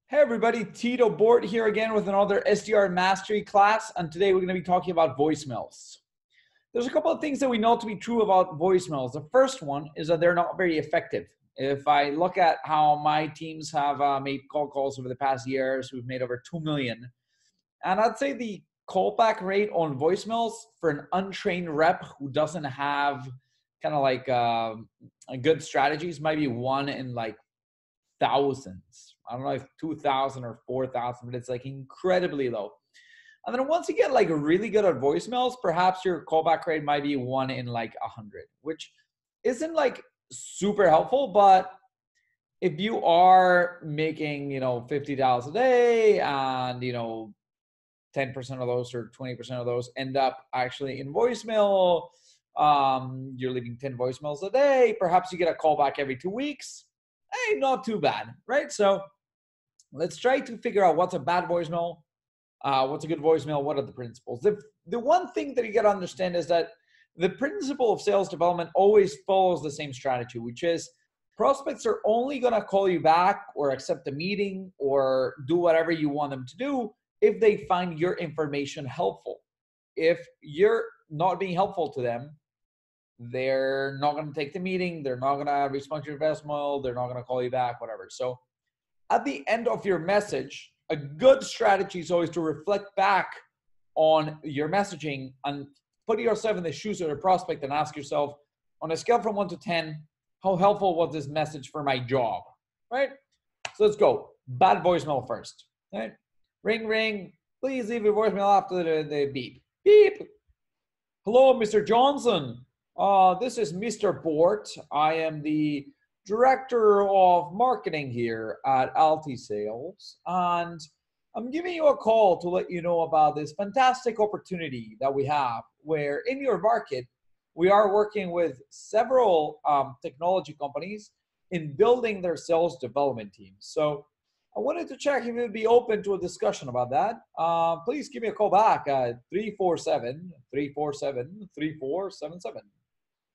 Hey everybody, Tito Bort here again with another SDR Mastery class, and today we're going to be talking about voicemails. There's a couple of things that we know to be true about voicemails. The first one is that they're not very effective. If I look at how my teams have made cold calls over the past years, we've made over 2 million. And I'd say the callback rate on voicemails for an untrained rep who doesn't have kind of like good strategies might be one in like thousands. I don't know if 2,000 or 4,000, but it's like incredibly low. And then once you get like really good at voicemails, perhaps your callback rate might be one in like 100, which isn't like super helpful. But if you are making, $50 a day and, 10% of those or 20% of those end up actually in voicemail, you're leaving 10 voicemails a day. Perhaps you get a callback every 2 weeks. Hey, not too bad, right? So let's try to figure out what's a bad voicemail, what's a good voicemail, what are the principles. The one thing that you got to understand is that the principle of sales development always follows the same strategy, which is prospects are only going to call you back or accept a meeting or do whatever you want them to do if they find your information helpful. If you're not being helpful to them, they're not going to take the meeting. They're not going to respond to your voicemail. They're not going to call you back, whatever. So at the end of your message, a good strategy is always to reflect back on your messaging and put yourself in the shoes of the prospect and ask yourself, on a scale from 1 to 10, how helpful was this message for my job, right? So let's go. Bad voicemail first, right? Ring, ring. Please leave your voicemail after the beep. Beep. Hello, Mr. Johnson. This is Mr. Bort. I am the director of marketing here at Alti Sales, and I'm giving you a call to let you know about this fantastic opportunity that we have where in your market, we are working with several technology companies in building their sales development teams. So I wanted to check if you would be open to a discussion about that. Please give me a call back at 347-347-3477.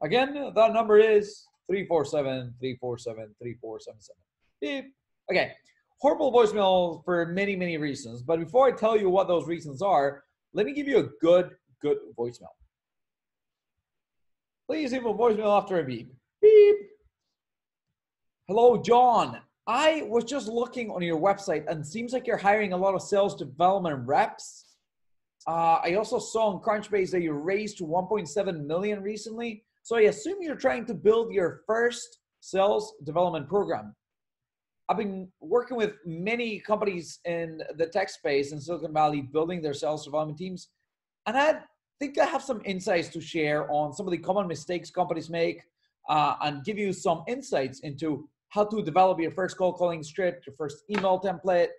Again, that number is 347-347-3477. Okay, horrible voicemail for many, many reasons. But before I tell you what those reasons are, let me give you a good voicemail. Please leave a voicemail after a beep. Beep. Hello, John. I was just looking on your website and it seems like you're hiring a lot of sales development reps. I also saw on Crunchbase that you raised to 1.7 million recently. So I assume you're trying to build your first sales development program. I've been working with many companies in the tech space in Silicon Valley building their sales development teams. And I think I have some insights to share on some of the common mistakes companies make and give you some insights into how to develop your first cold calling script, your first email template,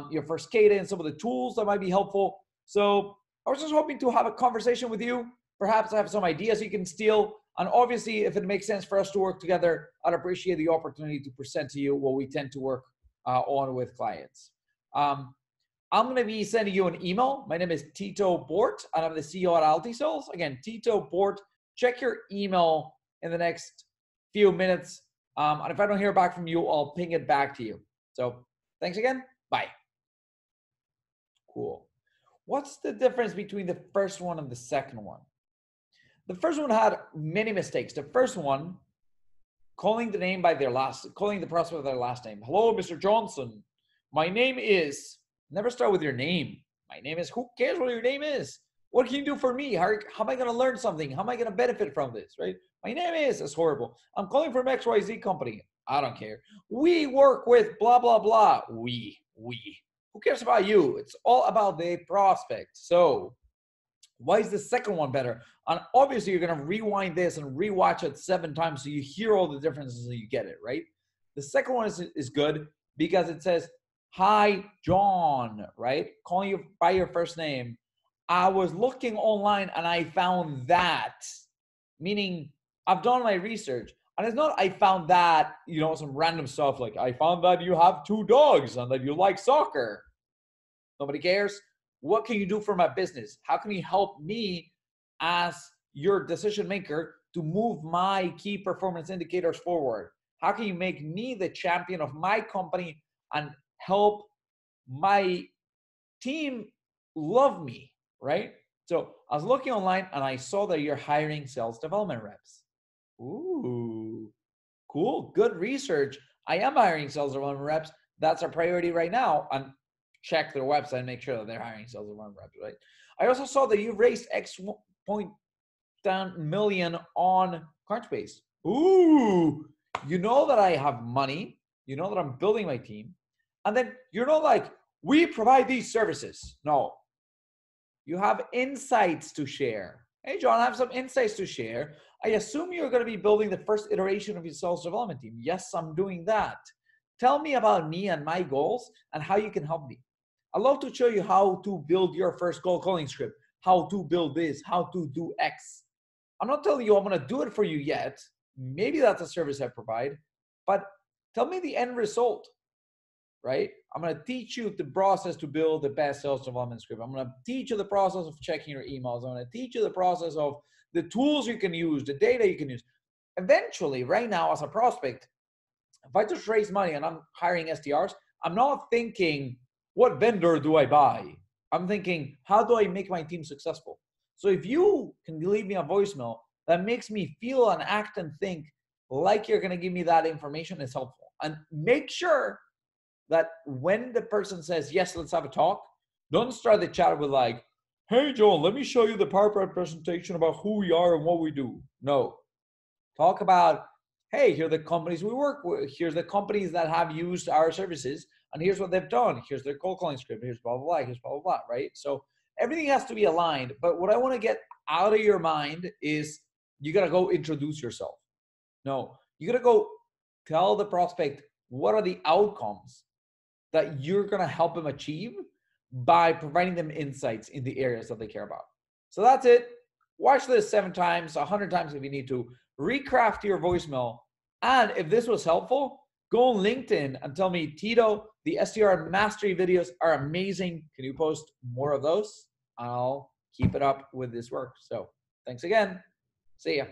your first cadence, some of the tools that might be helpful. So I was just hoping to have a conversation with you. Perhaps I have some ideas you can steal. And obviously, if it makes sense for us to work together, I'd appreciate the opportunity to present to you what we tend to work on with clients. I'm going to be sending you an email. My name is Tito Bort, and I'm the CEO at Alti Sales. Again, Tito Bort. Check your email in the next few minutes. And if I don't hear back from you, I'll ping it back to you. So thanks again. Bye. Cool. What's the difference between the first one and the second one? The first one had many mistakes. The first one, calling the prospect by their last name. Hello, Mr. Johnson. My name is, never start with your name. My name is, who cares what your name is? What can you do for me? How am I going to learn something? How am I going to benefit from this, right? My name is, it's horrible. I'm calling from XYZ company. I don't care. We work with blah, blah, blah. We. Who cares about you? It's all about the prospect. So why is the second one better? And obviously, you're going to rewind this and rewatch it 7 times so you hear all the differences and you get it, right? The second one is good because it says, hi, John, right? Calling you by your first name. I was looking online and I found that, meaning I've done my research. And it's not I found that, some random stuff like I found that you have 2 dogs and that you like soccer. Nobody cares. What can you do for my business? How can you help me as your decision maker to move my key performance indicators forward? How can you make me the champion of my company and help my team love me, right? So I was looking online and I saw that you're hiring sales development reps. Ooh, cool. Good research. I am hiring sales development reps. That's our priority right now. And check their website and make sure that they're hiring sales development reps, right? I also saw that you raised X point down million on Crunchbase. Ooh, you know that I have money. You know that I'm building my team. And then you're not like, we provide these services. No, you have insights to share. Hey, John, I have some insights to share. I assume you're going to be building the first iteration of your sales development team. Yes, I'm doing that. Tell me about me and my goals and how you can help me. I'd love to show you how to build your first cold calling script, how to build this, how to do X. I'm not telling you I'm going to do it for you yet. Maybe that's a service I provide, but tell me the end result, right? I'm going to teach you the process to build the best sales development script. I'm going to teach you the process of checking your emails. I'm going to teach you the process of the tools you can use, the data you can use. Eventually, right now, as a prospect, if I just raise money and I'm hiring SDRs, I'm not thinking, what vendor do I buy? I'm thinking, how do I make my team successful? So if you can leave me a voicemail that makes me feel and act and think like you're going to give me that information, is helpful. And make sure that when the person says, yes, let's have a talk, don't start the chat with like, hey, Joel, let me show you the PowerPoint presentation about who we are and what we do. No. Talk about, hey, here are the companies we work with. Here's the companies that have used our services, and here's what they've done. Here's their cold calling script. Here's blah, blah, blah. Here's blah, blah, blah, right? So everything has to be aligned. But what I want to get out of your mind is you got to go introduce yourself. No, you got to go tell the prospect what are the outcomes that you're going to help them achieve by providing them insights in the areas that they care about. So that's it. Watch this 7 times, 100 times if you need to. Recraft your voicemail. And if this was helpful, go on LinkedIn and tell me, Tito, the SDR mastery videos are amazing. Can you post more of those? I'll keep it up with this work. So thanks again. See ya.